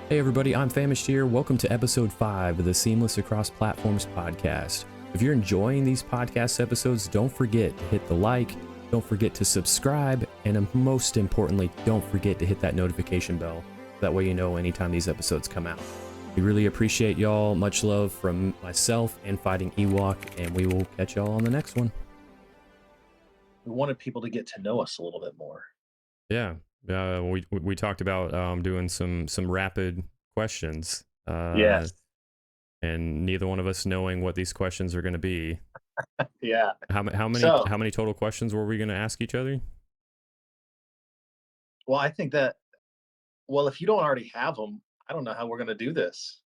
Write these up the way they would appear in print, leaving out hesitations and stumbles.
Hey everybody, I'm Famished here. Welcome to episode 5 of the Seamless Across Platforms podcast. If you're enjoying these podcast episodes, don't forget to hit the like, don't forget to subscribe, and most importantly, don't forget to hit that notification bell. That way you know anytime these episodes come out. We really appreciate y'all. Much love from myself and Fighting Ewok, and we will catch y'all on the next one. We wanted people to get to know us a little bit more. Yeah. We talked about doing some rapid questions. Yes. And neither one of us knowing what these questions are going to be. Yeah. How many total questions were we going to ask each other? Well, I think that, if you don't already have them, I don't know how we're going to do this.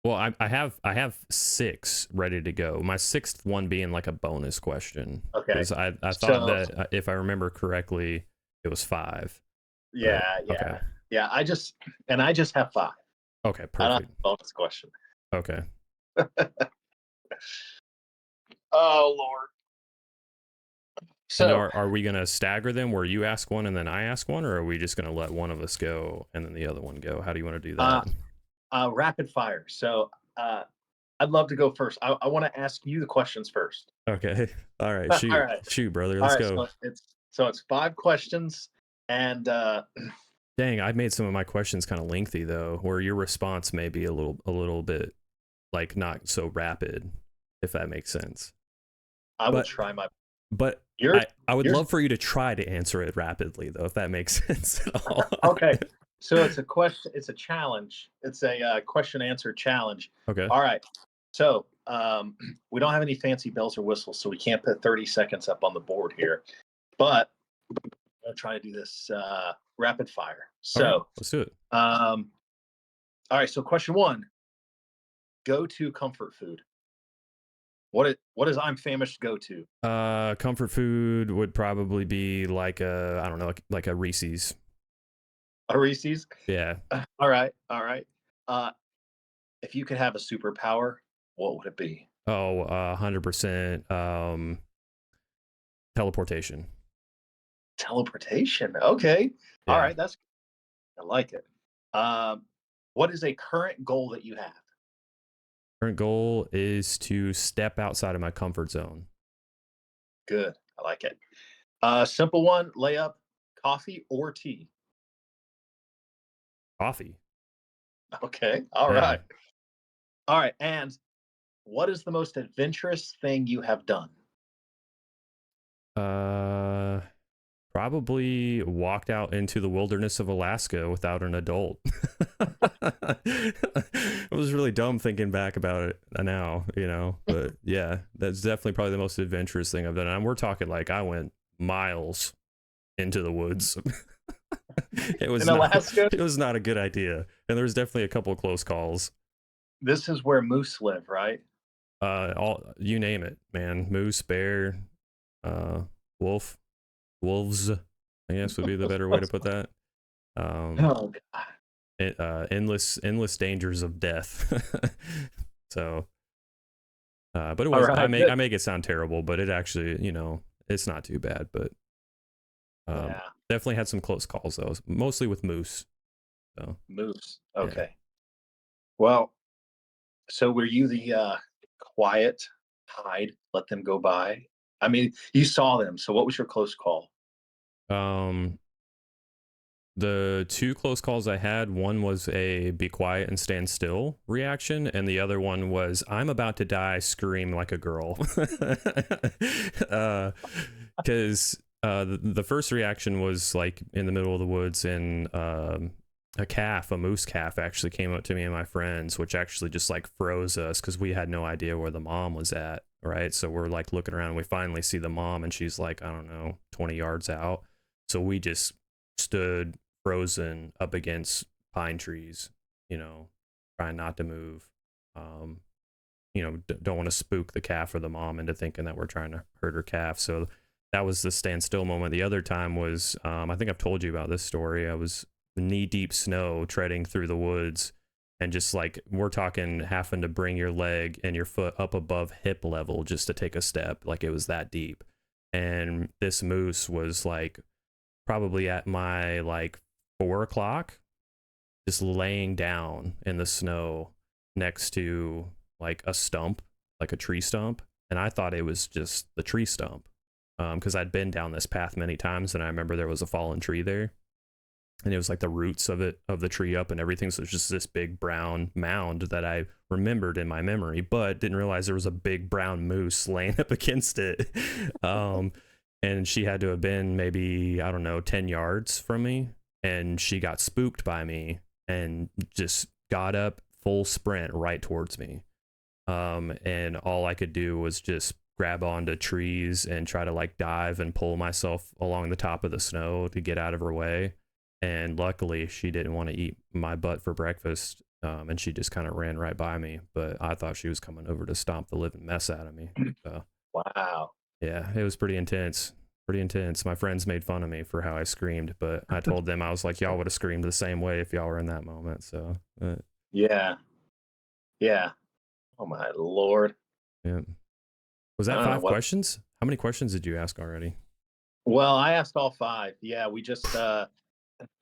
Well, I have 6 ready to go. My 6th one being like a bonus question. Okay. Because I thought that if I remember correctly, it was 5. Yeah. But, okay. Yeah. I just have 5. Okay, perfect. I don't have a bonus question. Okay. Oh Lord. So are we gonna stagger them where you ask one and then I ask one, or are we just gonna let one of us go and then the other one go? How do you want to do that? Rapid fire. So I'd love to go first. I want to ask you the questions first. Okay. All right. Shoot. All right. Shoot, brother. Let's go. So it's 5 questions, and dang, I made some of my questions kind of lengthy though, where your response may be a little bit like not so rapid, if that makes sense. I will try my. But I would love for you to try to answer it rapidly though, if that makes sense at all. Okay. So it's a question. It's a challenge. It's a question answer challenge. Okay. All right. So we don't have any fancy bells or whistles, so we can't put 30 seconds up on the board here. But I'm gonna try to do this rapid fire. So right, let's do it. All right. So question 1: go-to comfort food. What is I'm Famished go to? Comfort food would probably be like a, I don't know, like a Reese's. A Reese's? Yeah. All right. If you could have a superpower, what would it be? 100% teleportation. Teleportation. Okay. Yeah. All right. I like it. What is a current goal that you have? Current goal is to step outside of my comfort zone. Good. I like it. Simple one, layup, coffee or tea? Coffee. Okay. All right. All right. And what is the most adventurous thing you have done? Probably walked out into the wilderness of Alaska without an adult. It was really dumb thinking back about it now, but yeah, that's definitely probably the most adventurous thing I've done. And we're talking like I went miles into the woods. It was Alaska? It was not a good idea. And there's definitely a couple of close calls. This is where moose live, right? You name it, man. Moose, bear, wolves, I guess would be the better way to put that. Oh God. Endless dangers of death. So, but it was. Right, I make it sound terrible, but it actually, it's not too bad. But definitely had some close calls though, mostly with moose. So moose. Okay. Yeah. Well, so were you the quiet hide, let them go by? I mean, you saw them. So what was your close call? The 2 close calls I had, one was a be quiet and stand still reaction, and the other one was I'm about to die, scream like a girl. Because the first reaction was like in the middle of the woods, and a moose calf actually came up to me and my friends, which actually just like froze us because we had no idea where the mom was at, right? So we're like looking around and we finally see the mom and she's like, I don't know, 20 yards out. So we just stood frozen up against pine trees, trying not to move. Don't want to spook the calf or the mom into thinking that we're trying to hurt her calf. So that was the standstill moment. The other time was, I think I've told you about this story. I was knee-deep snow treading through the woods, and just like we're talking having to bring your leg and your foot up above hip level just to take a step. Like it was that deep. And this moose was like probably at my like 4 o'clock just laying down in the snow next to like a stump, like a tree stump. And I thought it was just the tree stump, because I'd been down this path many times and I remember there was a fallen tree there. And it was like the roots of the tree up and everything. So it's just this big brown mound that I remembered in my memory, but didn't realize there was a big brown moose laying up against it. And she had to have been maybe, I don't know, 10 yards from me. And she got spooked by me and just got up full sprint right towards me. And all I could do was just grab onto trees and try to like dive and pull myself along the top of the snow to get out of her way. And luckily she didn't want to eat my butt for breakfast. And she just kind of ran right by me, but I thought she was coming over to stomp the living mess out of me. So, Wow. yeah, it was pretty intense. Pretty intense. My friends made fun of me for how I screamed, but I told them, I was like, y'all would have screamed the same way if y'all were in that moment. So, Yeah. Yeah. Oh my Lord. yeah. Was I that don't know 5 what. questions? How many questions did you ask already? Well, I asked all 5. Yeah, we just That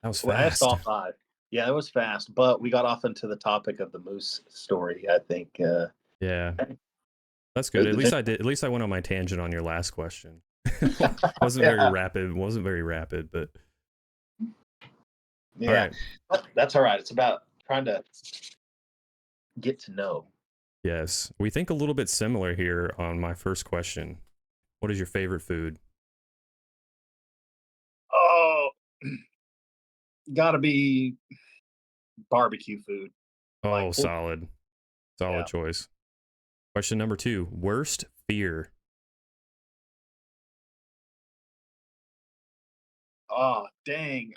was I asked fast. all 5. Yeah, it was fast, but we got off into the topic of the moose story, I think. Yeah, that's good. At The- least I did. At least I went on my tangent on your last question. Wasn't very yeah, rapid. Wasn't very rapid, but all yeah. right. That's all right. It's about trying to get to know. Yes, we think a little bit similar here on my first question. What is your favorite food? Oh, gotta be barbecue food. Like, Oh, solid, yeah. solid choice. Question number 2: worst fear. Oh, dang.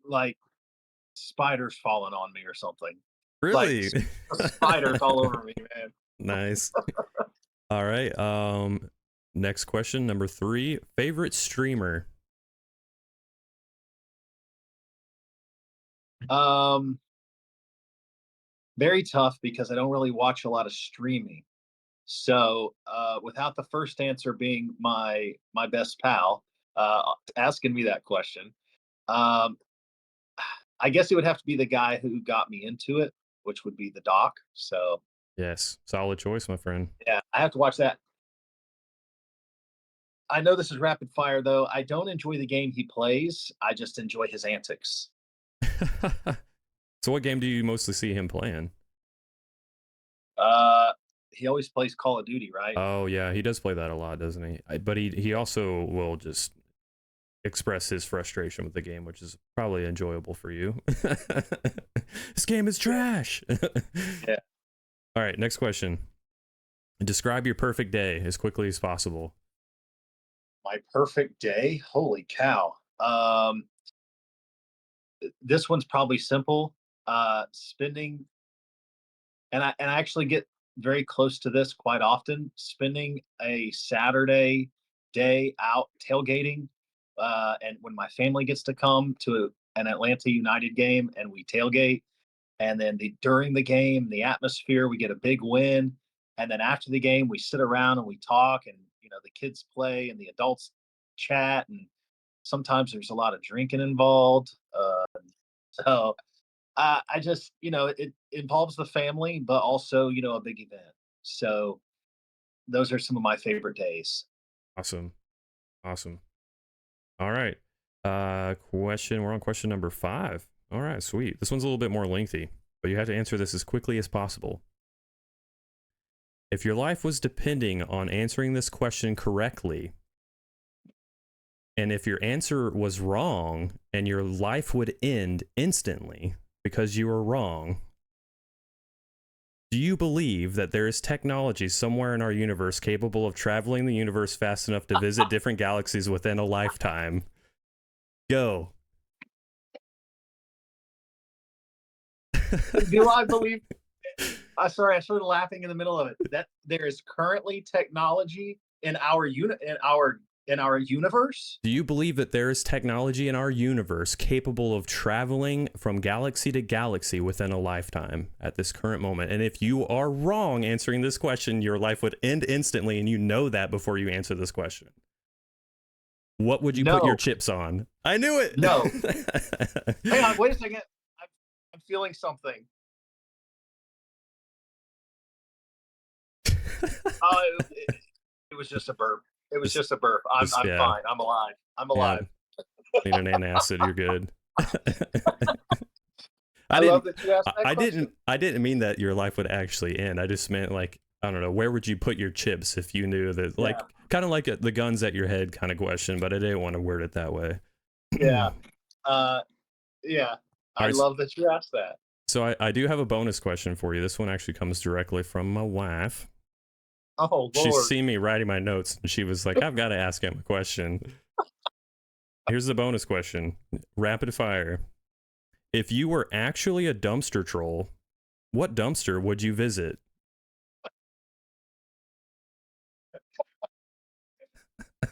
Like spiders falling on me or something. Like Really? spiders all over me, man. Nice. All right. Next question, number 3: favorite streamer. Um, Very tough because I don't really watch a lot of streaming. So, without the first answer being my best pal, asking me that question, um, I guess it would have to be the guy who got me into it, which would be the doc. So, Yes, solid choice, my friend. yeah, I have to watch that. I know this is rapid fire though. I don't enjoy the game he plays. I just enjoy his antics. So, what game do you mostly see him playing? Uh, he always plays Call of Duty, right? Oh yeah, he does play that a lot, doesn't he? But he also will just express his frustration with the game, which is probably enjoyable for you. This game is trash. Yeah. All right, next question. Describe your perfect day as quickly as possible. My perfect day. Holy cow. This one's probably simple. Spending and I actually get very close to this quite often. Spending a Saturday day out tailgating, and when my family gets to come to an Atlanta United game and we tailgate, and then during the game, the atmosphere, we get a big win, and then after the game, we sit around and we talk, and the kids play and the adults chat, and sometimes there's a lot of drinking involved. So I just, it involves the family, but also, a big event. So those are some of my favorite days. Awesome. Awesome. All right. We're on question number 5. All right, sweet. This one's a little bit more lengthy, but you have to answer this as quickly as possible. If your life was depending on answering this question correctly, and if your answer was wrong and your life would end instantly because you were wrong, do you believe that there is technology somewhere in our universe capable of traveling the universe fast enough to visit different galaxies within a lifetime? Go. Do I believe? Sorry, I started laughing in the middle of it. That there is currently technology in our universe. Do you believe that there is technology in our universe capable of traveling from galaxy to galaxy within a lifetime at this current moment? And if you are wrong answering this question, your life would end instantly, and you know that before you answer this question. What would you put your No, chips on? I knew no. Hang it. on, wait a second. I'm, I'm feeling something. It was just a burp. It was just, just a burp. just I'm yeah, fine. I'm alive. I'm yeah. alive. Need an antacid. You're good. I I love didn't. that you asked that I question. didn't. I didn't mean that your life would actually end. I just meant like I don't know. Where would you put your chips if you knew that? Yeah, Like kind of like the guns at your head kind of question. But I didn't want to word it that way. yeah, uh, yeah. All I right. love that you asked that. So I do have a bonus question for you. This one actually comes directly from my wife. Oh She's Lord. seen me writing my notes and she was like, I've got to ask him a question. Here's the bonus question. Rapid fire. If you were actually a dumpster troll, what dumpster would you visit?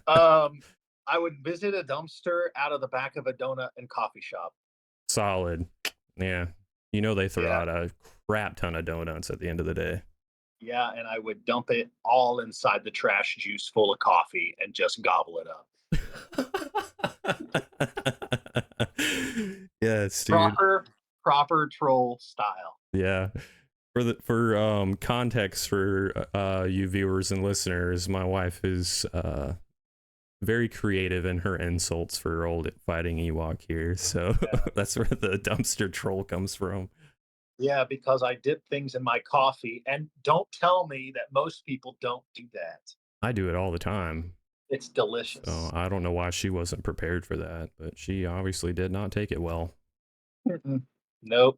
Um, I would visit a dumpster out of the back of a donut and coffee shop. Solid. Yeah. You know they throw Yeah, out a crap ton of donuts at the end of the day. yeah, and I would dump it all inside the trash juice full of coffee and just gobble it up. Yes, dude. Proper troll style. Yeah. For context for you viewers and listeners, my wife is very creative in her insults for old fighting Ewok here. So Yeah. that's where the dumpster troll comes from. Yeah, because I dip things in my coffee, and don't tell me that most people don't do that. I do it all the time. It's So delicious. I don't know why she wasn't prepared for that, but she obviously did not take it well. Mm-mm. Nope.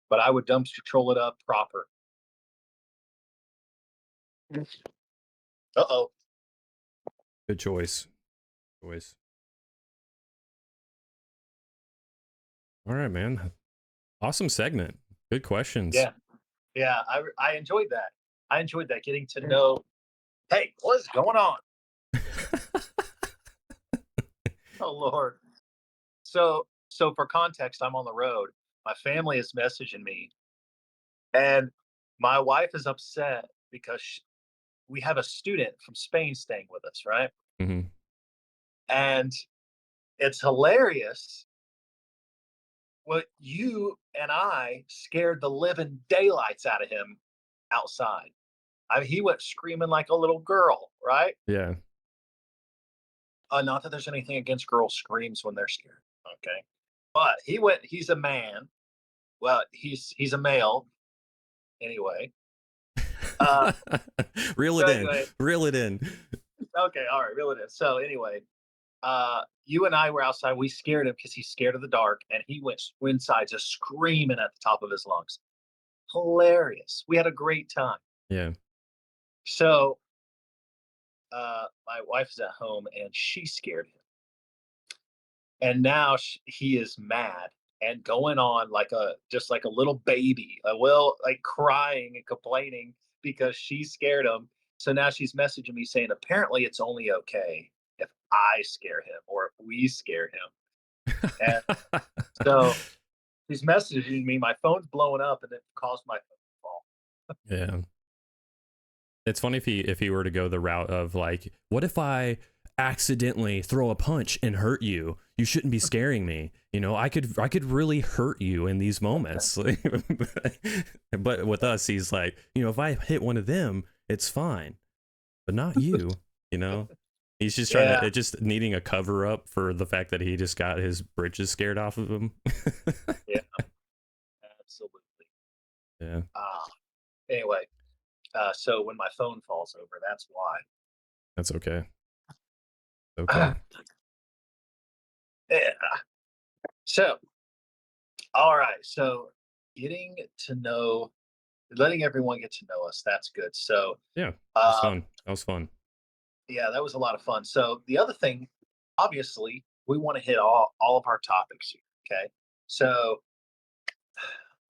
But I would dumpster troll it up proper. Uh-oh. Good choice. Choice. All right, man. Awesome segment. Good questions. Yeah. Yeah, I enjoyed that. I enjoyed that, getting to know, hey, what is going on? Oh Lord. So for context, I'm on the road. My family is messaging me, and my wife is upset because we have a student from Spain staying with us, right? Hmm. And it's hilarious what you and I scared the living daylights out of him outside. I mean, he went screaming like a little girl, right? Yeah. Not that there's anything against girl screams when they're scared, okay? But he went. He's a man. Well, he's a male anyway. Uh, Reel so it in. anyway, Reel it in. okay, all right, reel it in. So anyway, you and I were outside. We scared him because he's scared of the dark, and he went inside just screaming at the top of his lungs. Hilarious. We had a great time. Yeah. So my wife is at home, and she scared him, and now he is mad and going on like a just like a little baby, well, like crying and complaining because she scared him. So now she's messaging me saying apparently it's only okay if I scare him or if we scare him. And so he's messaging me, my phone's blowing up, and it caused my phone to fall. Yeah. It's funny if he were to go the route of like, what if I accidentally throw a punch and hurt you? You shouldn't be scaring me. You know, I could really hurt you in these moments. But with us, he's like, you know, if I hit one of them, it's fine, but not you. You know, he's just trying to Yeah, just needing a cover up for the fact that he just got his britches scared off of him. yeah, absolutely. Yeah, uh, anyway, so when my phone falls over, that's that's okay. why. Okay. Yeah. So all right, so getting to know letting everyone get to know us, that's good. So Yeah, it was um, fun. That was fun. yeah, that was a lot of fun. So the other thing, obviously, we want to hit all of our topics here. Okay. So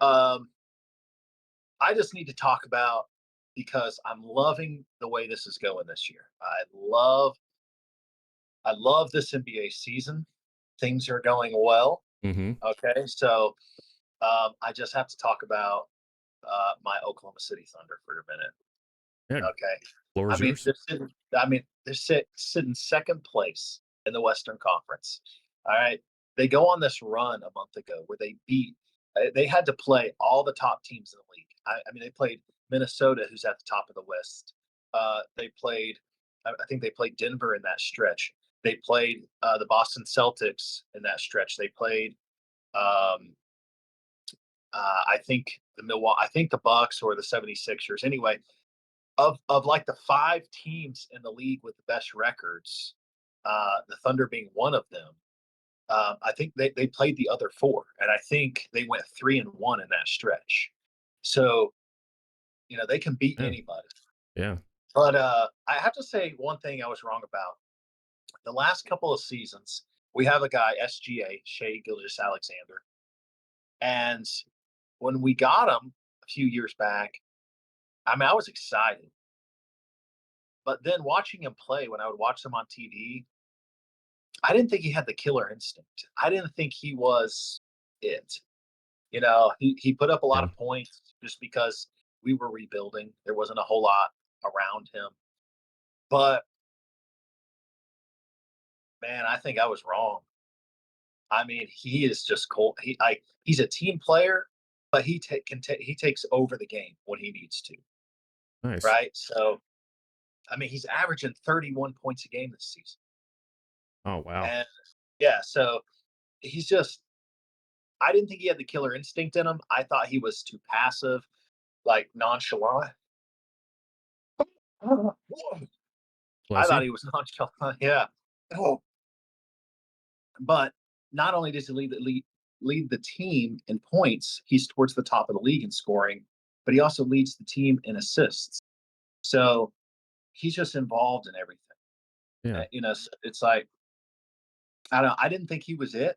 um, I just need to talk about, because I'm loving the way this is going this year. I love this NBA season. Things are going well. Mm-hmm. Okay. So I just have to talk about my Oklahoma City Thunder for a minute. Yeah, Okay. floor I is mean, yours. they're sitting second place in the Western Conference. All right. They go on this run a month ago where they had to play all the top teams in the league. I mean, they played Minnesota, who's at the top of the West. They played, I think they played Denver in that stretch. They played the Boston Celtics in that stretch. They played, um, I think the Bucks or the 76ers. Anyway, of like the five teams in the league with the best records, the Thunder being one of them. I think they played the other four, and I think they went 3-1 in that stretch. So they can beat Yeah. anybody. Yeah. But I have to say one thing I was wrong about. The last couple of seasons, we have a guy SGA Shea Gilgeous Alexander, and when we got him a few years back, I mean I was excited. But then watching him play, when I would watch him on TV, I didn't think he had the killer instinct. I didn't think he was it. He put up a lot Yeah. of points just because we were rebuilding. There wasn't a whole lot around him. But man, I think I was wrong. I mean, he is just cold. He's a team player, but he takes over the game when he needs to, Nice. right? So, I mean, he's averaging 31 points a game this season. Oh wow. And yeah, so he's just I didn't think he had the killer instinct in him. I thought he was too passive, like nonchalant. I Bless thought you. he was nonchalant. Yeah. Oh, but not only does he lead the team in points, he's towards the top of the league in scoring, but he also leads the team in assists. So he's just involved in everything. Yeah. It's like I don't know. I didn't think he was it,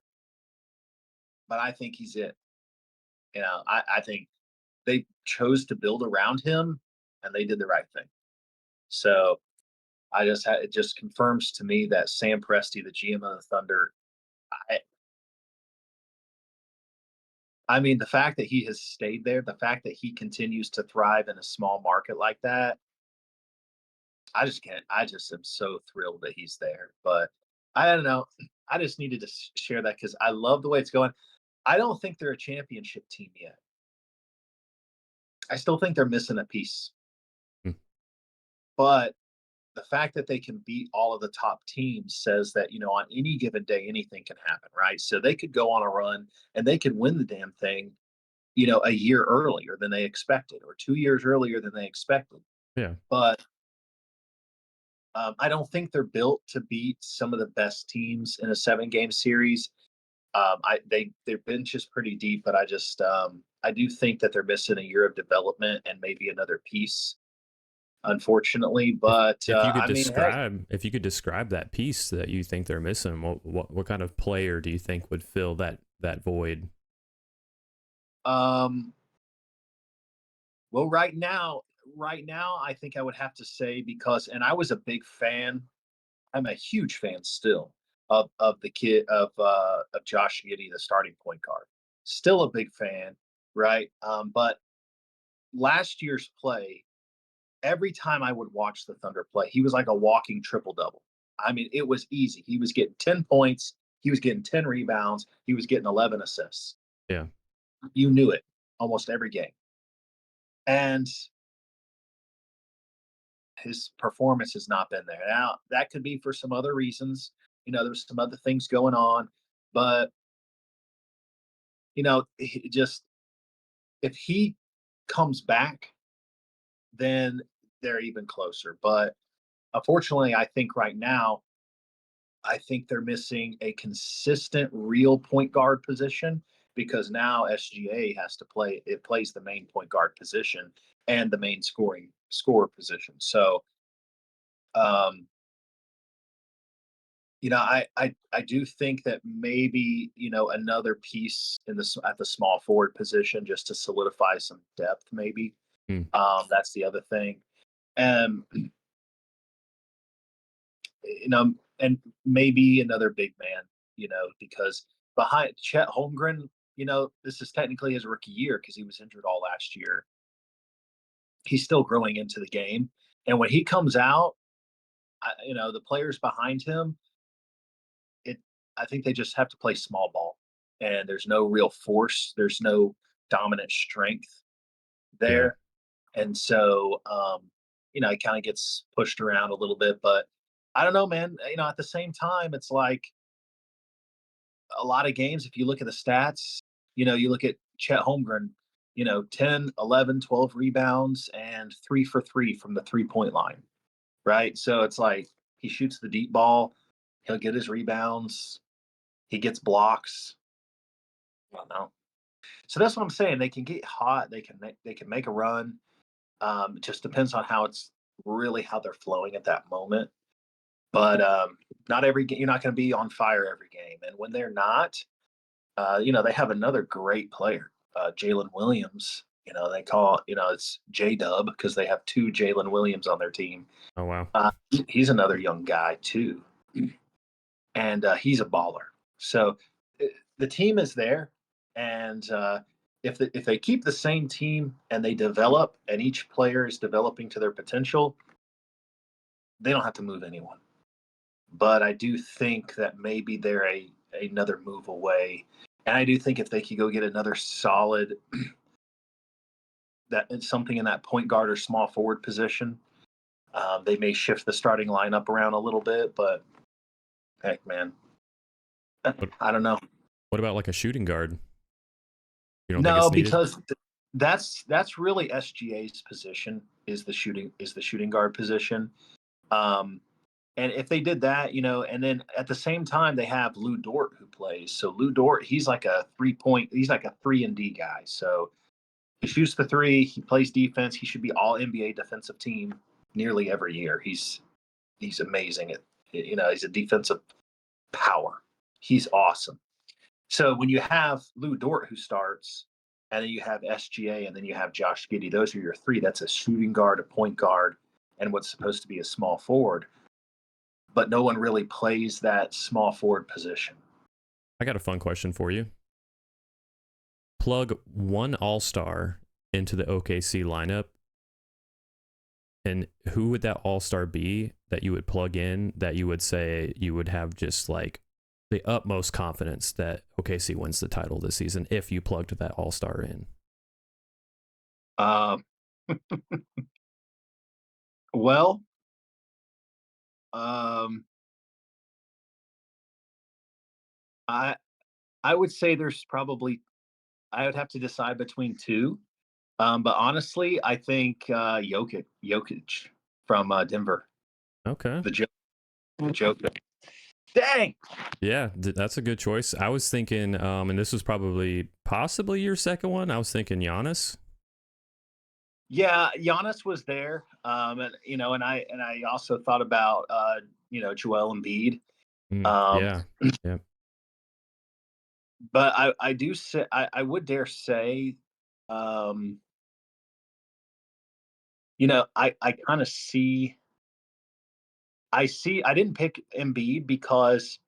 but I think he's it. I think they chose to build around him, and they did the right thing. So it just confirms to me that Sam Presti, the GM of the Thunder, I, I mean, the fact that he has stayed there, the fact that he continues to thrive in a small market like that, I just can't. I just am so thrilled that he's there. But I don't know. I just needed to share that because I love the way it's going. I don't think they're a championship team yet. I still think they're missing a piece. Mm. But the fact that they can beat all of the top teams says that, on any given day, anything can happen, right? So they could go on a run and they could win the damn thing, a year earlier than they expected or 2 years earlier than they expected. Yeah. But I don't think they're built to beat some of the best teams in a 7 game series. Their bench is pretty deep, but I do think that they're missing a year of development and maybe another piece, unfortunately. If But if you could I mean, hey, describe that piece that you think they're missing, what kind of player do you think would fill that void? um, well, right now, I think I would have to say because, and I was a big fan. I'm a huge fan still of the kid of Josh Giddey, the starting point guard. Still a big fan, right? But last year's play, every time I would watch the Thunder play, he was like a walking triple double. I mean, it was easy. He was getting 10 points, he was getting 10 rebounds, he was getting 11 assists. Yeah. You knew it almost every game. And his performance has not been there. Now, that could be for some other reasons. There's some other things going on, but just if he comes back, then they're even closer. But unfortunately, I think right now, I think they're missing a consistent real point guard position because now SGA has to play. It plays the main point guard position and the main scorer position. So, um, I do think that maybe another piece at the small forward position just to solidify some depth. Maybe Mm. that's the other thing. And and maybe another big man, because behind Chet Holmgren, this is technically his rookie year because he was injured all last year. He's still growing into the game. And when he comes out, the players behind him, I think they just have to play small ball, and there's no real force. There's no dominant strength Yeah. there, and so it kind of gets pushed around a little bit. But I don't know, man. At the same time, it's like a lot of games. If you look at the stats, you look at Chet Holmgren. 10, 11, 12 rebounds and 3 for 3 from the 3-point line, right? So it's like he shoots the deep ball, he'll get his rebounds, he gets blocks. I don't know. So that's what I'm saying. They can get hot. They can make a run. It just depends on how they're flowing at that moment. But not every game. You're not going to be on fire every game. And when they're not, they have another great player, Jalen Williams. They call it's J Dub because they have two Jalen Williams on their team. Oh wow. He's another young guy too, and he's a baller. So the team is there, and if they keep the same team and they develop, and each player is developing to their potential, they don't have to move anyone. But I do think that maybe they're another move away, and I do think if they could go get another solid that something in that point guard or small forward position, they may shift the starting lineup around a little bit. But heck, man, What I don't know. what about like a shooting guard? You don't think No, it's needed? because that's really SGA's position is the shooting guard position. Um, and if they did that, and then at the same time they have Lou Dort who plays. So Lou Dort, he's like a 3 and D guy. So he shoots the three, he plays defense. He should be all NBA defensive team nearly every year. He's amazing at he's a defensive power. He's awesome. So when you have Lou Dort who starts, and then you have SGA, and then you have Josh Giddey, those are your three. That's a shooting guard, a point guard, and what's supposed to be a small forward. But no one really plays that small forward position. I got a fun question for you. Plug one all-star into the OKC lineup, and who would that all-star be that you would plug in that you would say you would have just like the utmost confidence that OKC wins the title this season if you plugged that all-star in? Um, well, um, I I would say there's probably I would have to decide between two. But honestly, I think Jokic from Denver, Okay. the Joker. Dang. Yeah, that's a good choice. I was thinking, and this was probably possibly your second one. I was thinking Giannis. Yeah, Giannis was there, and I also thought about Joel Embiid, um, Yeah, yeah, but I do say I would dare say, um, I kind of see I didn't pick Embiid because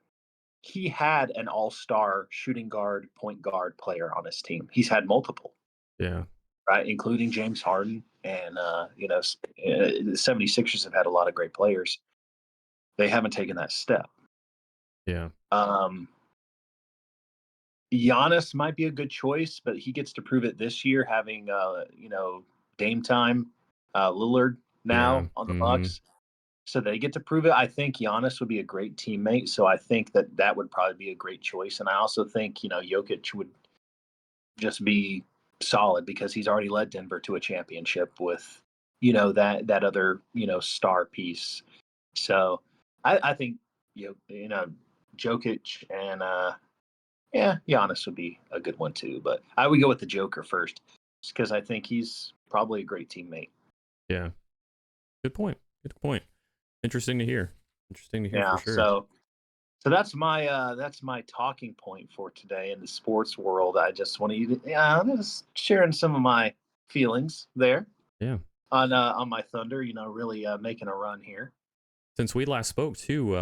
he had an all-star shooting guard, point guard player on his team. He's had multiple, yeah, right, including James Harden, and the 76ers have had a lot of great players. They haven't taken that step. yeah, Um, Giannis might be a good choice, but he gets to prove it this year, having Dame time, Lillard yeah. now on the Mm-hmm. Bucks, so they get to prove it. I think Giannis would be a great teammate, so I think that would probably be a great choice. And I also think Jokic would just be solid because he's already led Denver to a championship with that other star piece. So I think Jokic and yeah, Giannis would be a good one too, but I would go with the Joker first, because I think he's probably a great teammate. Yeah. Good point. Good point. Interesting to hear. Interesting to hear for Yeah, sure. so that's my talking point for today in the sports world. I just want to, yeah, I'm just sharing some of my feelings there Yeah. on my Thunder. Really making a run here. Since we last spoke too,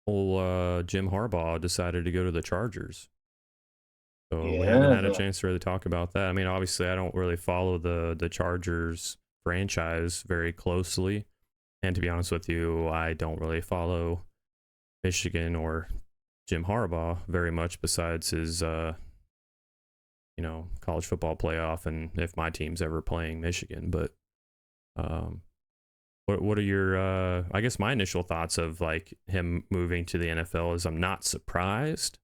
old Jim Harbaugh decided to go to the Chargers. So we haven't Yeah, had a chance to really talk about that. I mean, obviously, I don't really follow the Chargers franchise very closely, and to be honest with you, I don't really follow Michigan or Jim Harbaugh very much, besides his college football playoff, and if my team's ever playing Michigan. But um, what are your I guess my initial thoughts of like him moving to the NFL is I'm not surprised.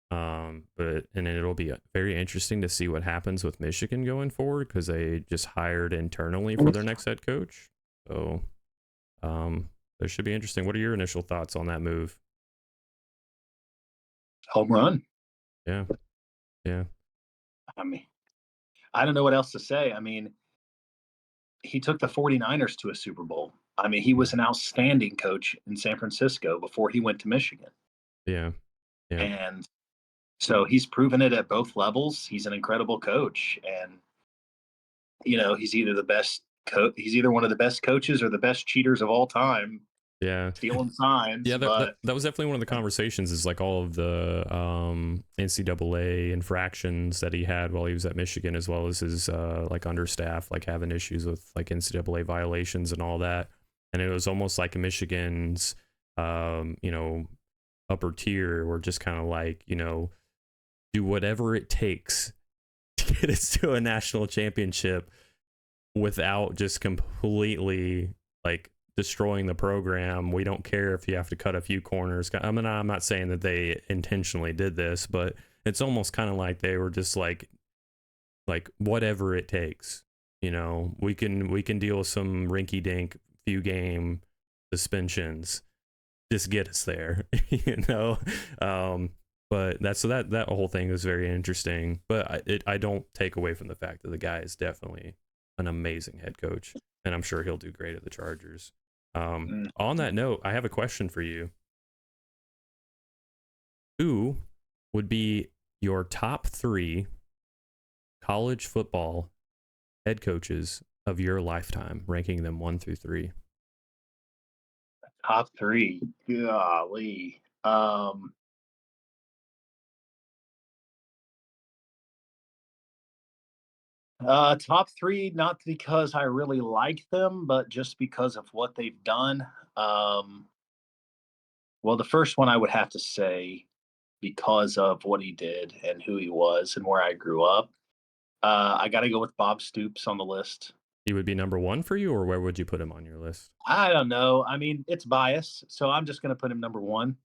But and it'll be very interesting to see what happens with Michigan going forward because they just hired internally for their next head coach. So that should be interesting. What are your initial thoughts on that move? Home run. Yeah, yeah, I mean, I don't know what else to say. I mean, he took the 49ers to a Super Bowl. I mean, he was an outstanding coach in San Francisco before he went to Michigan. yeah, yeah, And so he's proven it at both levels. He's an incredible coach. And, he's either he's either one of the best coaches or the best cheaters of all time, yeah. stealing signs. Yeah, that, that But that was definitely one of the conversations. Is like all of the NCAA infractions that he had while he was at Michigan, as well as his like understaff, like having issues with like NCAA violations and all that. And it was almost like Michigan's, upper tier were just kind of like do whatever it takes to get us to a national championship without just completely like destroying the program. We don't care if you have to cut a few corners. I mean, I'm not saying that they intentionally did this, but it's almost kind of like they were just like whatever it takes. We can deal with some rinky dink few game suspensions. Just get us there, you know. But that whole thing was very interesting. But I don't take away from the fact that the guy is definitely an amazing head coach, and I'm sure he'll do great at the Chargers. On that note, I have a question for you. Who would be your top 3 college football head coaches of your lifetime, ranking them 1 through 3? top three, golly. Top three, not because I really like them, but just because of what they've done. Um, well, the first one I would have to say, because of what he did and who he was and where I grew up, I got to go with Bob Stoops on the list. He would be number 1 for you, or where would you put him on your list? I don't know. I mean, it's bias, so I'm just going to put him number one.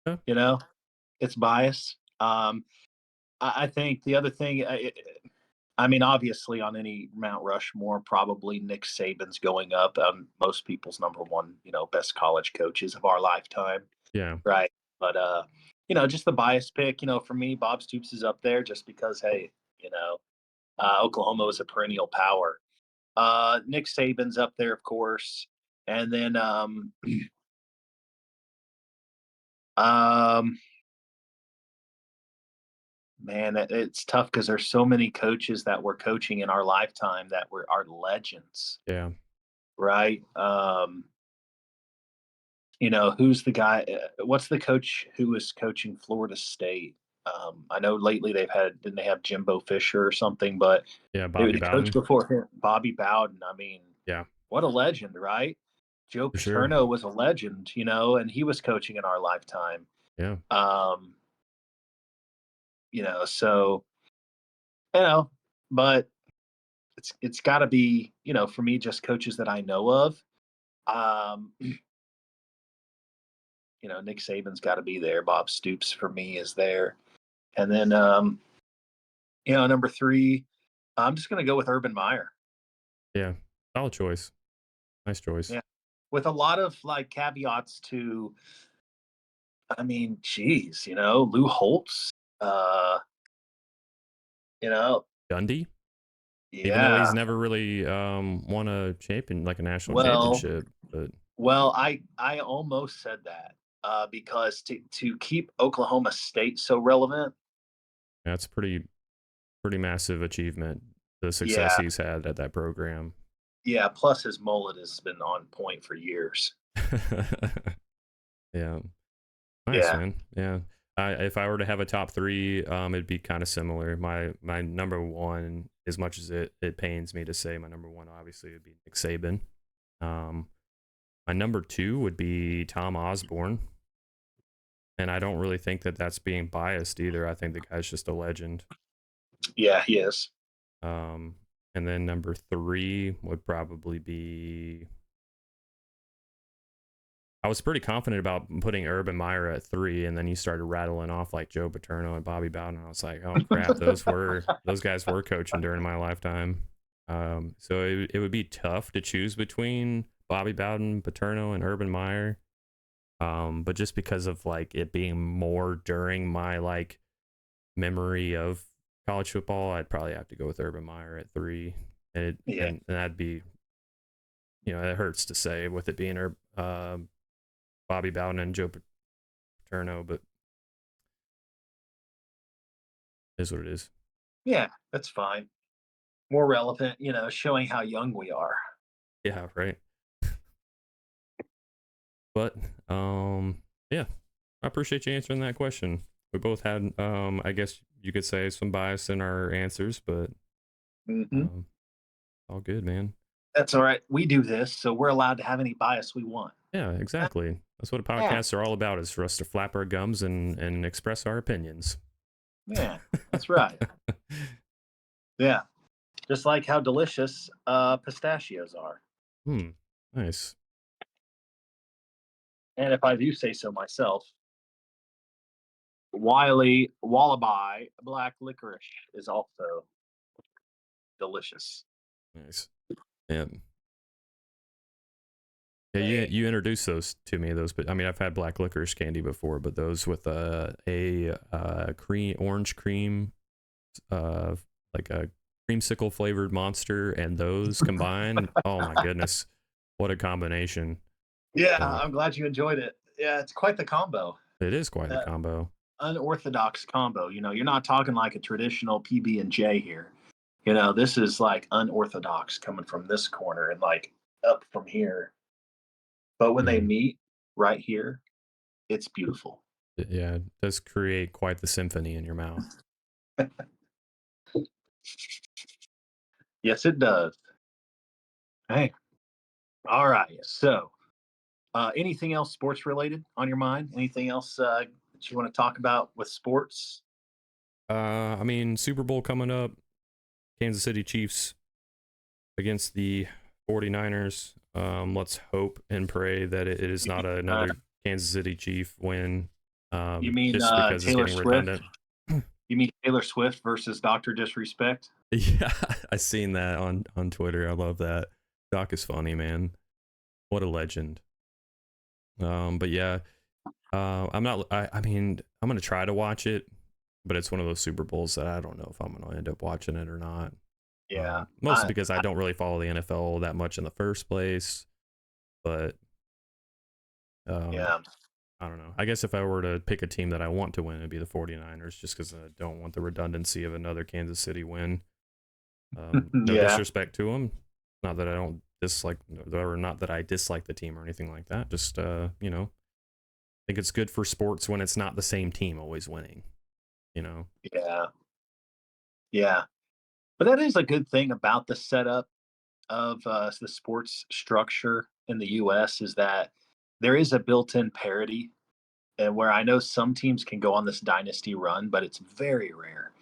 Yeah, You know, it's bias. I think the other thing, I mean, obviously, on any Mount Rushmore, probably Nick Saban's going up on most people's number one, best college coaches of our lifetime, yeah, right? But just the bias pick, for me, Bob Stoops is up there just because, hey, Oklahoma was a perennial power. Nick Saban's up there, of course, and then um, man, it's tough because there's so many coaches that were coaching in our lifetime that were our legends, yeah. right? Who's the guy? What's the coach who was coaching Florida State? I know lately didn't they have Jimbo Fisher or something, but Yeah, the Bobby coach Bowden. before him, Bobby Bowden. I mean, Yeah, what a legend, right? Joe for sure. Paterno was a legend, and he was coaching in our lifetime. Yeah, Um, so you know, but it's got to be, for me, just coaches that I know of. Um, Nick Saban's got to be there. Bob Stoops for me is there, and then number three, I'm just going to go with Urban Meyer. yeah. Solid choice. Nice choice. Yeah, with a lot of like caveats to. I mean, geez, Lou Holtz. Uh, you know, Gundy, even though he's yeah. never really won a like a national Well, championship, but I almost said that because to keep Oklahoma State so relevant. that's pretty massive achievement. The success Yeah, he's had at that program. yeah. Plus, his mullet has been on point for years. Yeah, nice Yeah. man. Yeah, if I were to have a top 3, it'd be kind of similar. My number 1, as much as it pains me to say, my number 1 obviously would be Nick Saban. Um, my number 2 would be Tom Osborne. And I don't really think that that's being biased either. I think the guy's just a legend. Yeah, he is. Um, and then number 3 would probably be. I was pretty confident about putting Urban Meyer at 3, and then you started rattling off like Joe Paterno and Bobby Bowden. And I was like, oh crap, those guys were coaching during my lifetime. So it would be tough to choose between Bobby Bowden, Paterno, and Urban Meyer. But just because of like it being more during my like memory of college football, I'd probably have to go with Urban Meyer at 3. Yeah, And that'd be, it hurts to say with it being Bobby Bowden and Joe Paterno, but it is what it is. yeah, that's fine. More relevant, showing how young we are. Yeah, right. But yeah, I appreciate you answering that question. We both had I guess you could say some bias in our answers, but Hmm. um all good, man. That's all right. We do this, so we're allowed to have any bias we want. Yeah, Uh, exactly. That's what Yeah, podcasts are all about, is for us to flap our gums and express our opinions. yeah, that's right. Yeah, just like how delicious pistachios are. Hmm. Nice. And if I do say so myself, Wallaby black licorice is also delicious. Nice. Yeah. Yeah, you Hey, you introduced those to me. Those, but I mean, I've had black licorice candy before, but those with cream, orange cream, uh, like a creamsicle flavored monster, and those combined. Oh my goodness, what a combination! yeah, Uh, I'm glad you enjoyed it. Yeah, it's quite the combo. it is quite the Uh, combo. Unorthodox combo. You're not talking like a traditional PB and J here. This is like unorthodox coming from this corner and like up from here. But when they Mm. meet right here, it's beautiful. Yeah, it does create quite the symphony in your mouth. Yes, it does. Hey, all right. So, anything else sports related on your mind? Anything else that you want to talk about with sports? I mean, Super Bowl coming up. Kansas City Chiefs against the 49ers. Let's hope and pray that it is You not mean, uh, another Kansas City Chief win, you mean just because it's Taylor getting Swift? redundant. You mean Taylor Swift versus Doctor Disrespect? Yeah, I seen that on Twitter. I love that. Doc is funny, man. What a legend. But yeah, I'm not. I mean, I'm gonna try to watch it, but it's one of those Super Bowls that I don't know if I'm gonna end up watching it or not. Yeah, Mostly because I don't really follow the NFL that much in the first place. But um, yeah. I don't know. I guess if I were to pick a team that I want to win, it'd be the 49ers, just because I don't want the redundancy of another Kansas City win. No Yeah, disrespect to them. Not that I don't dislike, or not that I dislike the team or anything like that. Just, I think it's good for sports when it's not the same team always winning, you know? yeah, yeah. But that is a good thing about the setup of the sports structure in the U.S. is that there is a built-in parity, and where I know some teams can go on this dynasty run, but it's very rare.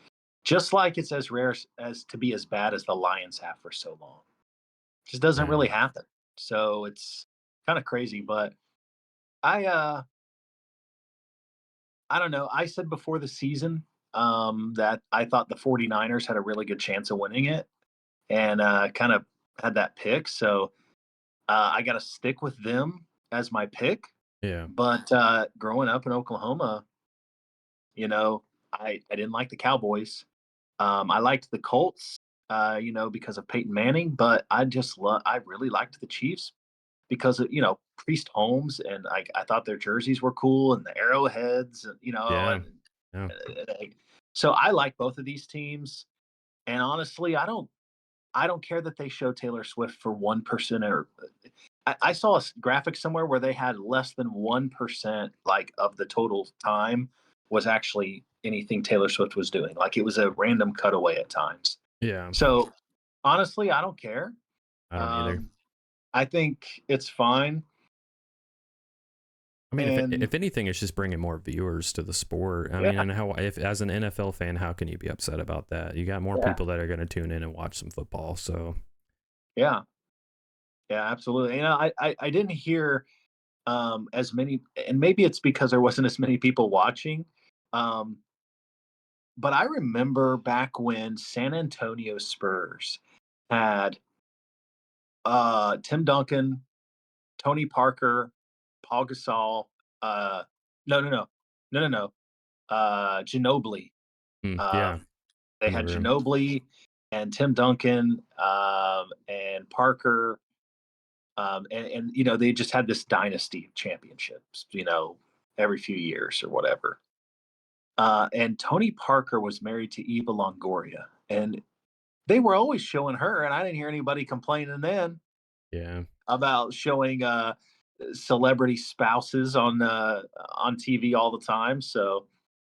Just like it's as rare as to be as bad as the Lions have for so long. Just doesn't Yeah. really happen. So it's kind of crazy, but I uh I don't know. I said before the season that I thought the 49ers had a really good chance of winning it and kind of had that pick. So I got to stick with them as my pick. Yeah. But growing up in Oklahoma, I didn't like the Cowboys. I liked the Colts, because of Peyton Manning, but I really liked the Chiefs because of, Priest Holmes, and I thought their jerseys were cool and the arrowheads, and Yeah. Yeah. so I like both of these teams. And honestly, I don't care that they show Taylor Swift for 1% or I saw a graphic somewhere where they had less than 1% like of the total time was actually anything Taylor Swift was doing. Like it was a random cutaway at times. Yeah. So honestly, I don't care. I don't either. Um, I think it's fine. I mean, And if anything, it's just bringing more viewers to the sport. I yeah, mean, and how if as an NFL fan, how can you be upset about that? You got more yeah, people that are going to tune in and watch some football. So yeah, yeah, absolutely. I didn't hear as many, and maybe it's because there wasn't as many people watching. Um, but I remember back when San Antonio Spurs had Tim Duncan, Tony Parker, Paul Gasol, uh, no, no, no, no, no, no, Ginobili. yeah, Um, I they had remember him. Ginobili and Tim Duncan and Parker, and they just had this dynasty of championships, every few years or whatever. And Tony Parker was married to Eva Longoria, and they were always showing her, and I didn't hear anybody complaining then Yeah. about showing celebrity spouses on TV all the time. So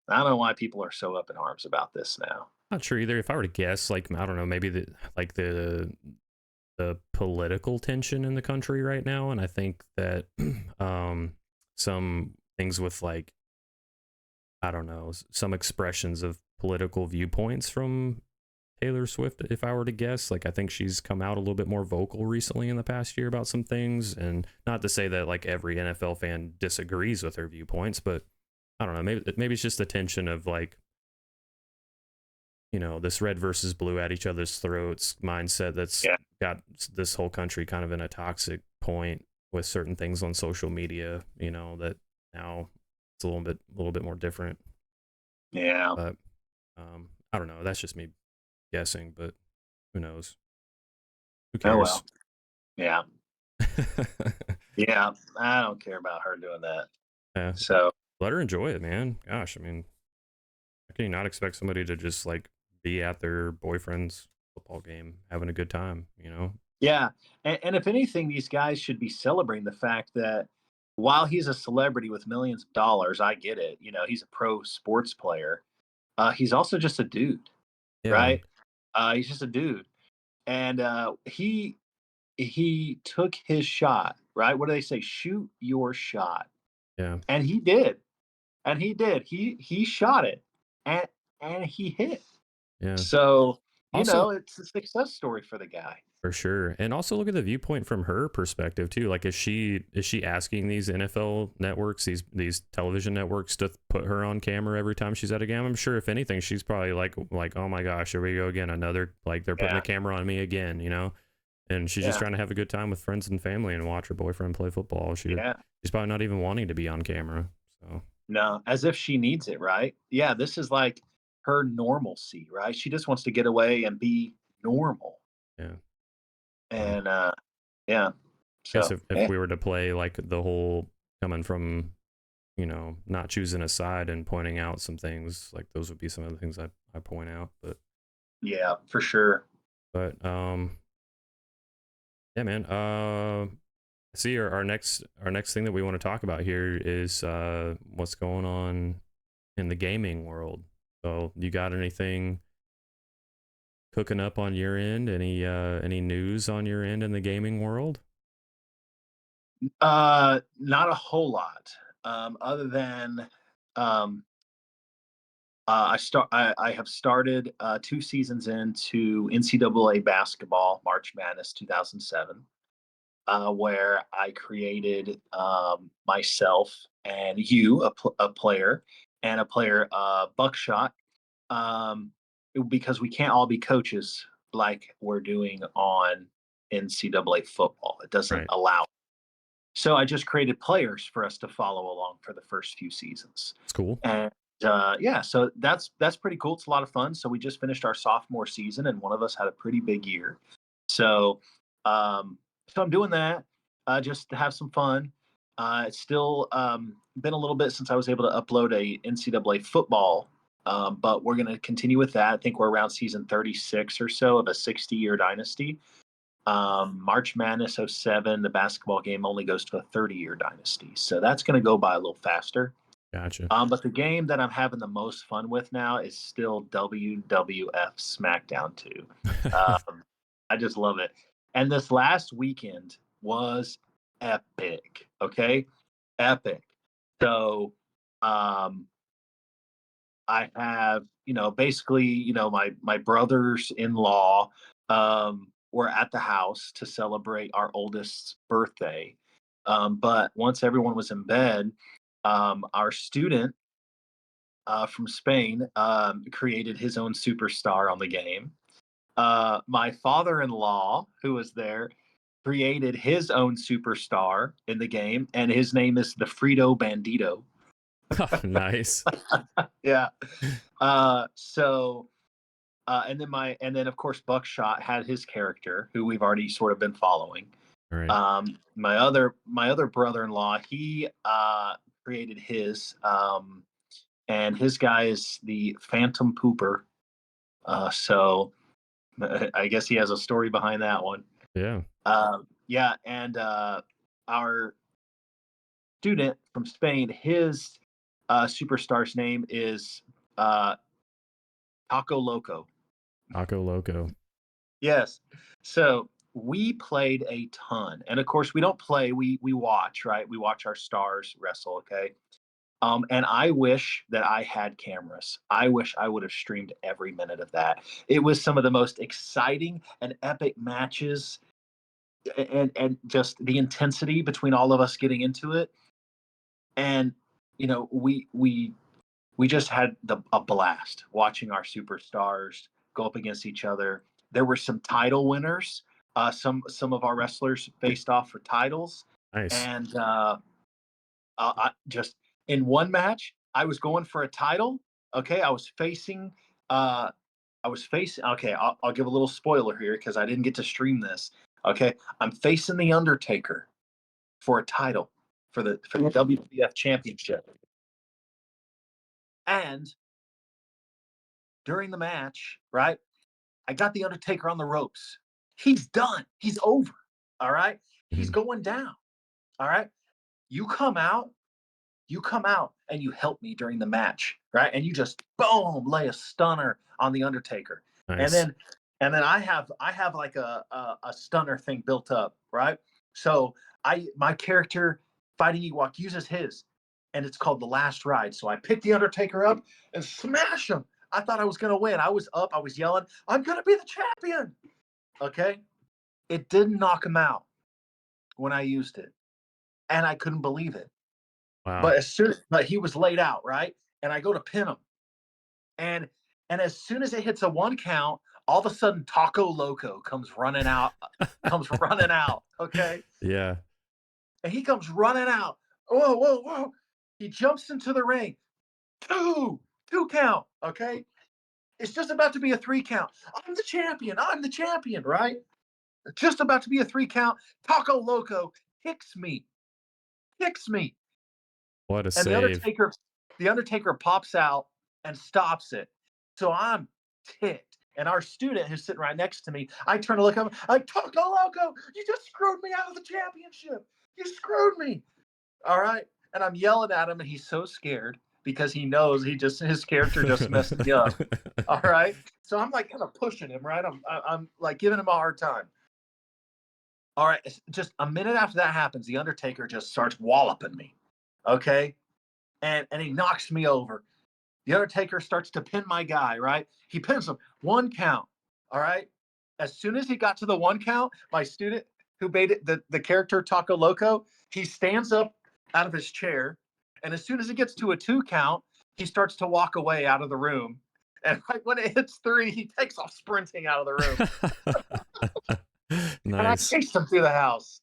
I don't know why people are so up in arms about this now. Not sure either. If I were to guess, like I don't know, maybe the political tension in the country right now, and I think that some things with like I don't know some expressions of political viewpoints from Taylor Swift. If I were to guess, like I think she's come out a little bit more vocal recently in the past year about some things, and not to say that like every NFL fan disagrees with her viewpoints, but I don't know. Maybe it's just the tension of like this red versus blue at each other's throats mindset that's Yeah, got this whole country kind of in a toxic point with certain things on social media, that now it's a little bit more different. yeah. But I don't know. That's just me guessing, but who knows? Who Oh cares? well. Yeah, yeah. I don't care about her doing that. Yeah, So let her enjoy it, man. Gosh, I mean, how can you not expect somebody to just like be at their boyfriend's football game having a good time, yeah, and if anything, these guys should be celebrating the fact that while he's a celebrity with millions of dollars, I get it. He's a pro sports player. He's also just a dude, Yeah, right? He's just a dude, and he took his shot, right? What do they say? Shoot your shot, yeah, and he did, and he did. He shot it, and he hit. yeah. So Also, it's a success story for the guy. for sure. And also look at the viewpoint from her perspective too. Like is she asking these NFL networks, these television networks to put her on camera every time she's at a game? I'm sure if anything, she's probably like, oh my gosh, here we go again. Another like they're putting the Yeah, camera on me again. And she's just yeah, trying to have a good time with friends and family and watch her boyfriend play football. yeah. She's probably not even wanting to be on camera. So No, as if she needs it, right? Yeah, this is like her normalcy, right? She just wants to get away and be normal. yeah. So And yeah. I guess So if yeah. we were to play like the whole coming from not choosing a side and pointing out some things, like those would be some of the things I point out. Yeah, for sure. But yeah, man. See our next thing that we want to talk about here is what's going on in the gaming world. So you got anything cooking up on your end? Any news on your end in the gaming world? Not a whole lot. Other than um I have started 2 seasons into NCAA basketball, March Madness 2007. Where I created myself and you, a player, and a player, Buckshot, um, because we can't all be coaches like we're doing on NCAA football. It doesn't Right. allow. So I just created players for us to follow along for the first few seasons, It's cool. and yeah, so that's pretty cool. It's a lot of fun. So we just finished our sophomore season, and one of us had a pretty big year. So, um, so I'm doing that just to have some fun. It's still been a little bit since I was able to upload a NCAA football, but we're going to continue with that. I think we're around season 36 or so of a 60-year dynasty. March Madness '07, the basketball game only goes to a 30-year dynasty, so that's going to go by a little faster. Gotcha. But the game that I'm having the most fun with now is still WWF SmackDown 2. Um, I just love it. And this last weekend was epic. Okay, epic. So, um, I have, basically, my brothers-in-law were at the house to celebrate our oldest's birthday. But once everyone was in bed, our student from Spain created his own superstar on the game. My father-in-law, who was there, created his own superstar in the game, and his name is the Frito Bandito. Nice. Yeah. So and then of course Buckshot had his character who we've already sort of been following. All right. My other brother-in-law, he created his and his guy is the Phantom Pooper. So I guess he has a story behind that one. Yeah. Yeah, and our student from Spain, his superstar's name is uh, Taco Loco. Taco Loco. Yes. So we played a ton, and of course we don't play. We watch, right? We watch our stars wrestle. Okay. And I wish that I had cameras. I wish I would have streamed every minute of that. It was some of the most exciting and epic matches, and just the intensity between all of us getting into it. And we just had a blast watching our superstars go up against each other. There were some title winners. Some of our wrestlers faced off for titles, Nice. and I just in one match, I was going for a title. Okay, I was facing. I was facing. Okay, I'll give a little spoiler here because I didn't get to stream this. Okay, I'm facing the Undertaker for a title for the WWF Championship, and during the match, right, I got the Undertaker on the ropes. He's done. He's over. All right, he's Mhm. going down. All right, you come out and you help me during the match, right? And you just boom, lay a stunner on the Undertaker. And Nice. then I have like a stunner thing built up, right? So my character fighting Ewok uses his, and it's called the last ride. So I pick the Undertaker up and smash him. I thought I was gonna win. I was up, I was yelling, I'm gonna be the champion. Okay. It didn't knock him out when I used it. And I couldn't believe it. Wow. But he was laid out, right? And I go to pin him. And and as soon as it hits a one count, all of a sudden Taco Loco comes running out. Okay. Yeah. And he comes running out. Whoa, whoa, whoa. He jumps into the ring. Two, two count. Okay. It's just about to be a three count. I'm the champion. I'm the champion, right? Just about to be a three count. Taco Loco kicks me, kicks me. What a And save. The Undertaker pops out and stops it. So I'm ticked. And our student who's sitting right next to me, I turn to look at him, like, Taco Loco, you just screwed me out of the championship. You screwed me. All right. And I'm yelling at him, and he's so scared because he knows his character just messed me up. All right. So I'm like kind of pushing him, right? I'm like giving him a hard time. All right. Just a minute after that happens, the Undertaker just starts walloping me. Okay. And he knocks me over. The Undertaker starts to pin my guy, right? He pins him. One count. All right. As soon as he got to the one count, my student who made it the character Taco Loco, he stands up out of his chair. And as soon as he gets to a two count, he starts to walk away out of the room. And right when it hits three, he takes off sprinting out of the room. And I Nice. chased him through the house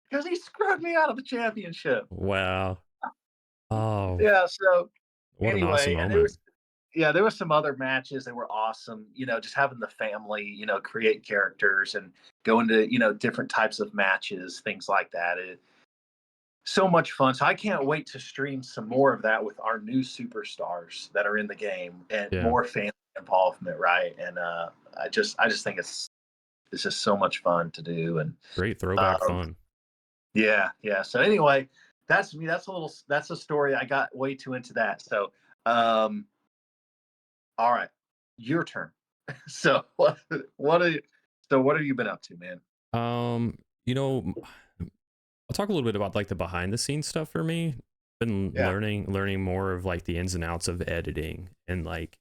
because he screwed me out of the championship. Wow. Oh, Yeah. So what an awesome anyway, and moment. there was some other matches that were awesome. Just having the family, create characters and go into different types of matches, things like that. So much fun. So I can't wait to stream some more of that with our new superstars that are in the game and Yeah. more fan involvement, right? And I just think it's just so much fun to do. And Great throwback um, fun. yeah, yeah. So anyway, that's me. That's a story. I got way too into that. So um, all right, your turn. So what are you, what have you been up to, man? Um, you know, I'll talk a little bit about like the behind the scenes stuff for me. been Yeah. learning more of like the ins and outs of editing and like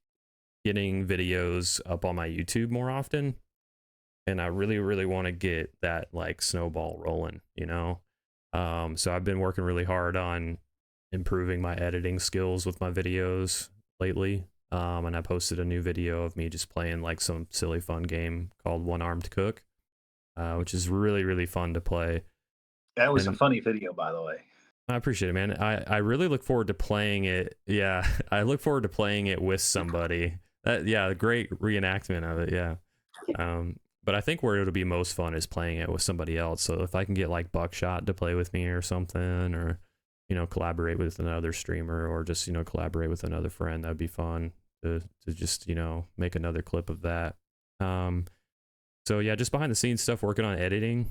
getting videos up on my YouTube more often. And I really, really want to get that like snowball rolling, you know? So I've been working really hard on improving my editing skills with my videos lately. And I posted a new video of me just playing like some silly fun game called One Armed Cook, which is really, really fun to play. That was a And funny video, by the way. I appreciate it, man. I really look forward to playing it. Yeah, I look forward to playing it with somebody. Yeah, great reenactment of it. Yeah. But I think where it'll be most fun is playing it with somebody else. So if I can get like Buckshot to play with me or something, or collaborate with another streamer, or just collaborate with another friend, that'd be fun to just make another clip of that. Um, so yeah, just behind the scenes stuff, working on editing.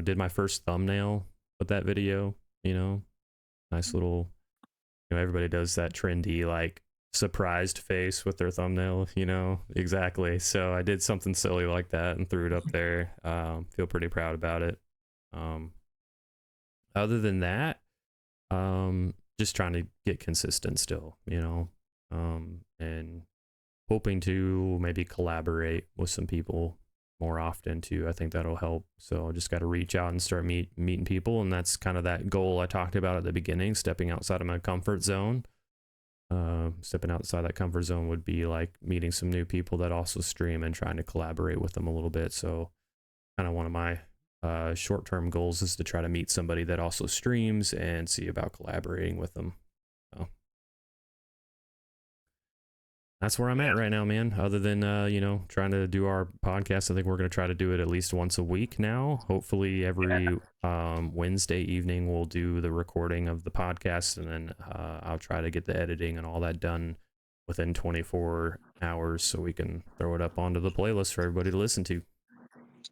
Did my first thumbnail with that video. Nice little. Everybody does that trendy like surprised face with their thumbnail, exactly. So I did something silly like that and threw it up there. Feel pretty proud about it. um Other than that, just trying to get consistent still, and hoping to maybe collaborate with some people more often too. I think that'll help. So I just got to reach out and start meeting people, and that's kind of that goal I talked about at the beginning, stepping outside of my comfort zone. Stepping outside that comfort zone would be like meeting some new people that also stream and trying to collaborate with them a little bit. So kind of one of my short-term goals is to try to meet somebody that also streams and see about collaborating with them. So that's where I'm Yeah. at right now, man. Other than trying to do our podcast, I think we're going to try to do it at least once a week now. Hopefully every Wednesday evening we'll do the recording of the podcast, and then I'll try to get the editing and all that done within 24 hours so we can throw it up onto the playlist for everybody to listen to.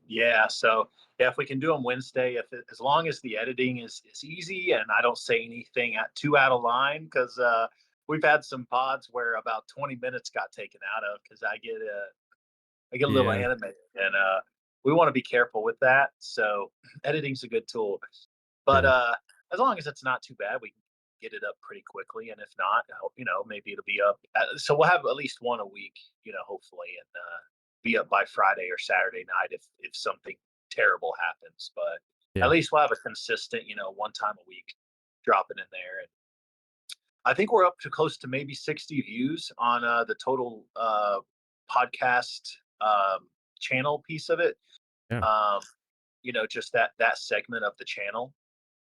Yeah. So yeah, if we can do them Wednesday, as long as the editing is easy and I don't say anything too out of line, because we've had some pods where about 20 minutes got taken out of because I get a little Yeah. animated, and we want to be careful with that. So editing's a good tool, but Yeah. as long as it's not too bad, we can get it up pretty quickly. And if not, maybe it'll be up. So we'll have at least one a week, hopefully, and be up by Friday or Saturday night if something terrible happens. But at Yeah. least we'll have a consistent, one time a week dropping in there. And I think we're up to close to maybe 60 views on the total podcast channel piece of it. Yeah. Um, just that segment of the channel.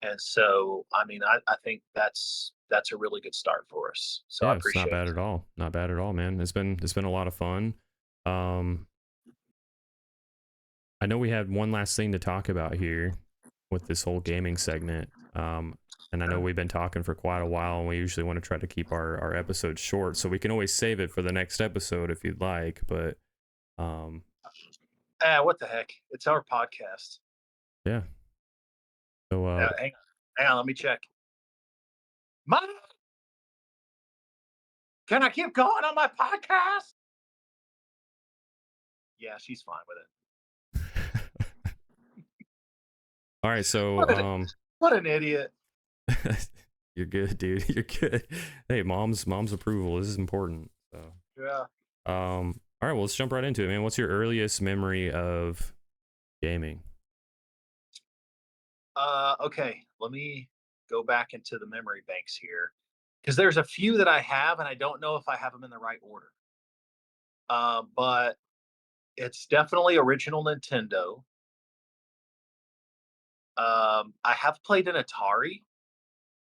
And so, I mean, I think that's a really good start for us. So I Yeah, it's not appreciate bad it. at all. Not bad at all, man. It's been a lot of fun. Um I know we had one last thing to talk about here with this whole gaming segment. And I know we've been talking for quite a while, and we usually want to try to keep our episodes short, so we can always save it for the next episode if you'd like. But um, What the heck? It's our podcast. yeah. So Hang on, let me check. Mom, can I keep going on my podcast? Yeah, she's fine with it. all right. So What what an idiot. you're good, dude. You're good. Hey, mom's approval. This is important. So Yeah. all right. Well, let's jump right into it, man. What's your earliest memory of gaming? Okay, let me go back into the memory banks here because there's a few that I have, and I don't know if I have them in the right order. But it's definitely original Nintendo. I have played an Atari,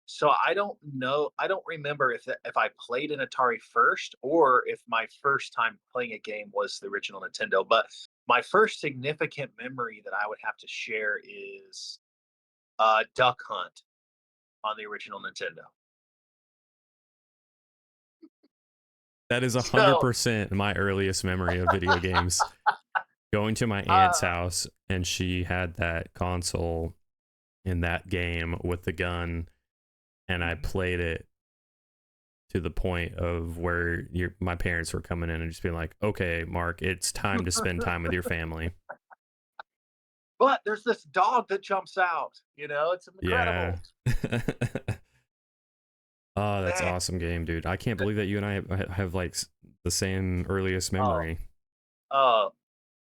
so I don't know. I don't remember if I played an Atari first or if my first time playing a game was the original Nintendo. But my first significant memory that I would have to share is Duck Hunt on the original Nintendo. That is So 100% my earliest memory of video games. Going to my aunt's uh, house, and she had that console in that game with the gun, and I played it to the point of where my parents were coming in and just being like, "Okay, Mark, it's time to spend time with your family." but there's this dog that jumps out. It's Yeah. incredible. Oh, that's Man, awesome game, dude. I can't believe that you and I have like the same earliest oh, memory. uh,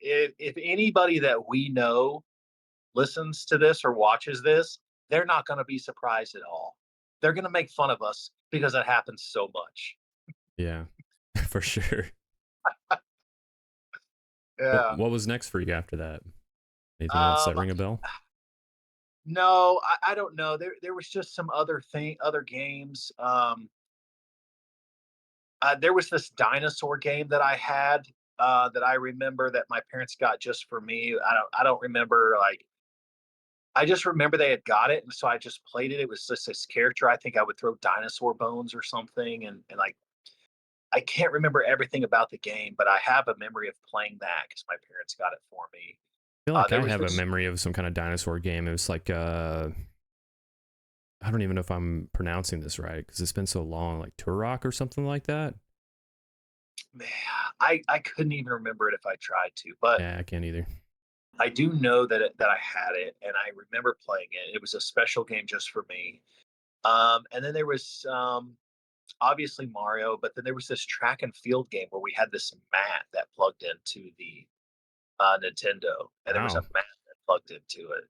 if anybody that we know listens to this or watches this, they're not going to be surprised at all. They're going to make fun of us because it happens so much. Yeah, for sure. Yeah. What was next for you after that? Anything else that Um, ring a bell? no, I don't know. There was just some other games. There was this dinosaur game that I had that I remember that my parents got just for me. I don't remember like I just remember they had got it, and so I just played it. It was just this character. I think I would throw dinosaur bones or something, and like I can't remember everything about the game, but I have a memory of playing that because my parents got it for me. I feel like There I was have a this. memory of some kind of dinosaur game. It was like I don't even know if I'm pronouncing this right because it's been so long, like Turok or something like that. Man, I couldn't even remember it if I tried to, but Yeah, I can't either. I do know that I had it, and I remember playing it. It was a special game just for me. And then there was obviously Mario, but then there was this track and field game where we had this mat that plugged into the Nintendo, and there was a Wow, mat that plugged into it.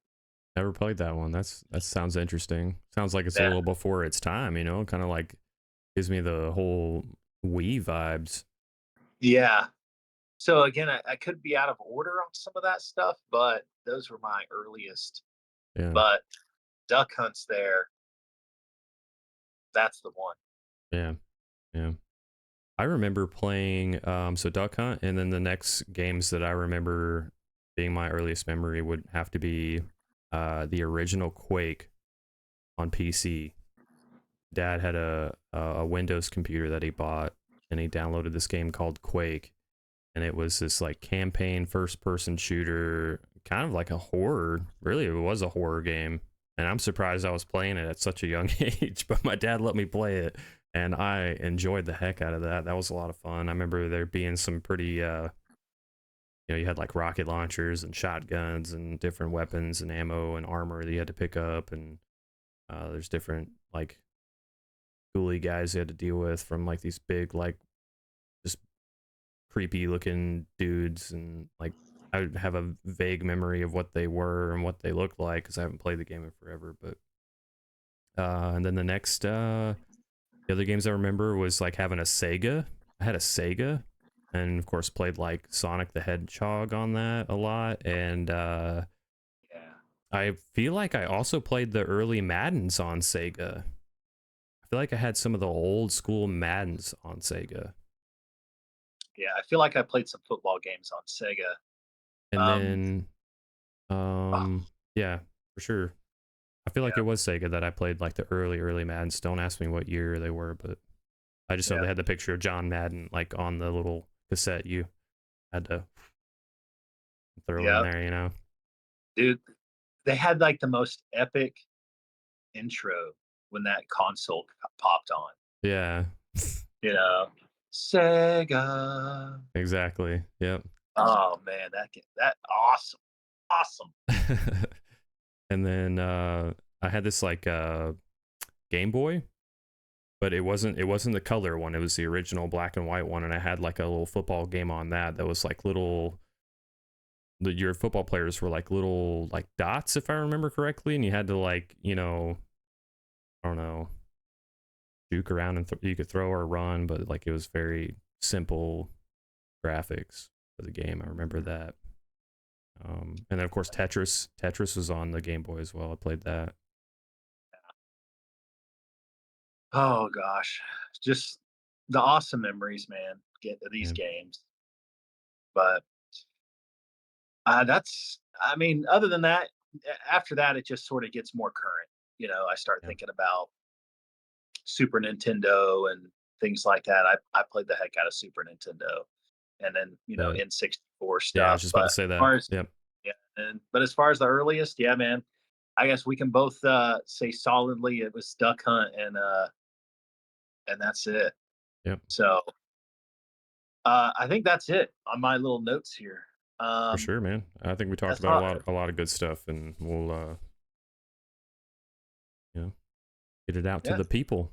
never played that one. That sounds interesting. Sounds like it's a Yeah, little before its time. Kind of like gives me the whole Wii vibes. yeah. So again, I could be out of order on some of that stuff, but those were my earliest. Yeah, But Duck Hunt's there. That's the one. yeah, yeah. I remember playing so Duck Hunt, and then the next games that I remember being my earliest memory would have to be the original Quake on PC. Dad had a Windows computer that he bought, and he downloaded this game called Quake, and it was this like campaign first person shooter, kind of like a horror. Really, it was a horror game, and I'm surprised I was playing it at such a young age. But my dad let me play it, and I enjoyed the heck out of that. That was a lot of fun. I remember there being some pretty you had like rocket launchers and shotguns and different weapons and ammo and armor that you had to pick up, and there's different like ghouly guys you had to deal with from like these big like just creepy looking dudes, and like I have a vague memory of what they were and what they looked like because I haven't played the game in forever. But and then the other games I remember was like having a Sega. I had a Sega, and of course played like Sonic the Hedgehog on that a lot. And Yeah. I feel like I also played the early Maddens on Sega. I feel like I had some of the old school Maddens on Sega. Yeah, I feel like I played some football games on Sega. And Um, then oh, yeah, for sure. I feel like yeah, it was Sega that I played like the early Maddens. Don't ask me what year they were, but I just know yeah, they had the picture of John Madden like on the little cassette you had to throw in yeah, there. dude. They had like the most epic intro when that console popped on. Yeah. You know, Sega. Exactly. Yep. Oh man, that awesome, awesome. And then I had this like Game Boy, but it wasn't the color one. It was the original black and white one, and I had like a little football game on that was like little your football players were like little like dots if I remember correctly, and you had to like, I don't know, juke around and you could throw or run, but like it was very simple graphics for the game. I remember that. And then of course Tetris was on the Game Boy as well. I played that. Oh gosh, just the awesome memories, man. Get these Yeah. games, but that's. I mean, other than that, after that, it just sort of gets more current. I start Yeah. thinking about Super Nintendo and things like that. I played the heck out of Super Nintendo, and then But N64 yeah, I was stuff. just about But to as say that. far as Yep. yeah, but as far as the earliest, yeah, man, I guess we can both say solidly it was Duck Hunt and that's it. Yep. So I think that's it on my little notes here. For sure, man. I think we talked That's about how. a lot of good stuff, and we'll you know, get it out to Yeah, the people.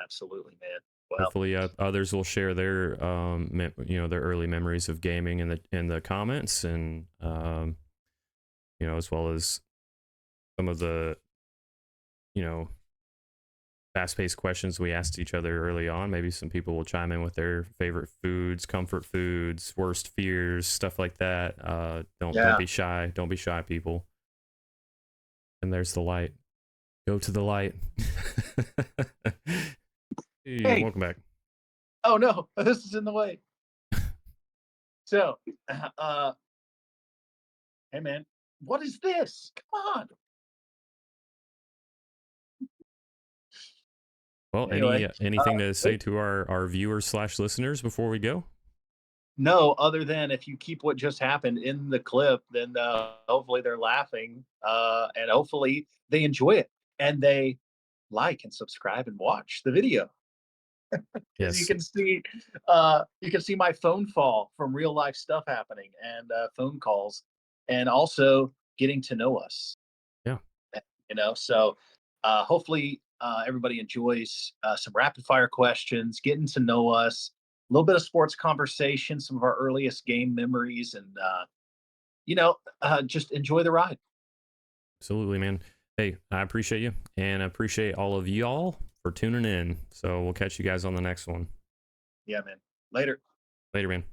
absolutely, man. Well, Hopefully, others will share their their early memories of gaming in the comments, and as well as some of the you know fast-paced questions we asked each other early on. Maybe some people will chime in with their favorite foods, comfort foods, worst fears, stuff like that. Don't yeah. be shy. Don't be shy, people. And there's the light. Go to the light. Hey, Hey, welcome back. oh no, this is in the way. So, uh, hey man, what is this? Come on. Well, Anyway, anything to say wait, to our viewers slash listeners before we go? no, other than if you keep what just happened in the clip, then hopefully they're laughing, and hopefully they enjoy it and they like and subscribe and watch the video because Yes. you can see my phone fall from real life stuff happening and phone calls, and also getting to know us. Yeah. So hopefully everybody enjoys some rapid fire questions, getting to know us, a little bit of sports conversation, some of our earliest game memories, and just enjoy the ride. Absolutely, man. Hey, I appreciate you, and I appreciate all of y'all for tuning in. So we'll catch you guys on the next one. Yeah, man. Later. Later, man.